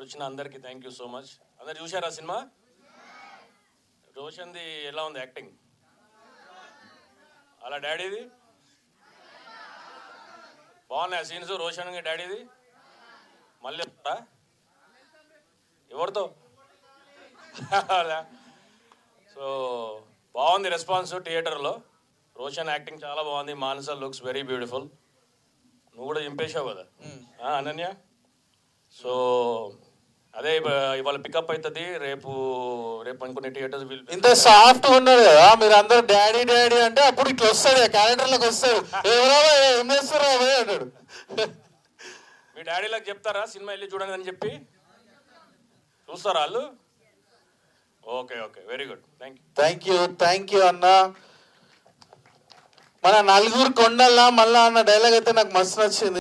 వచ్చిన అందరికీ thank you so much. అందరు చూశారా సినిమా? రోషన్ది ఎలా ఉంది యాక్టింగ్? అలా డాడీది బాగున్నాయి సీన్స్. రోషన్ డాడీది మళ్ళీ ఎవరితో? సో బాగుంది రెస్పాన్స్ థియేటర్లో. రోషన్ యాక్టింగ్ చాలా బాగుంది. మానస లుక్స్ వెరీ బ్యూటిఫుల్. నువ్వు కూడా చింపేశావు కదా అనన్య. సో అదే ఇవాళ పికప్ అవుతుంది. రేపు అనుకునే థియేటర్స్ ఇంత సాఫ్ట్ ఉన్నాడు కదా మీరు అందరూ డాడీ డాడీ అంటే అప్పుడు ఇట్లా వస్తాడు క్యాలెండర్లోకి వస్తాడు. ఎవరో ఏం చేస్తారో అంటాడు. మీ డాడీలకు చెప్తారా సినిమా వెళ్ళి చూడండి అని చెప్పి? చూస్తారా వాళ్ళు? Okay okay very good. Thank you అన్న. మన నలుగురు కొండల్లా మళ్ళా అన్న డైలాగ్ అయితే నాకు మస్తు నచ్చింది.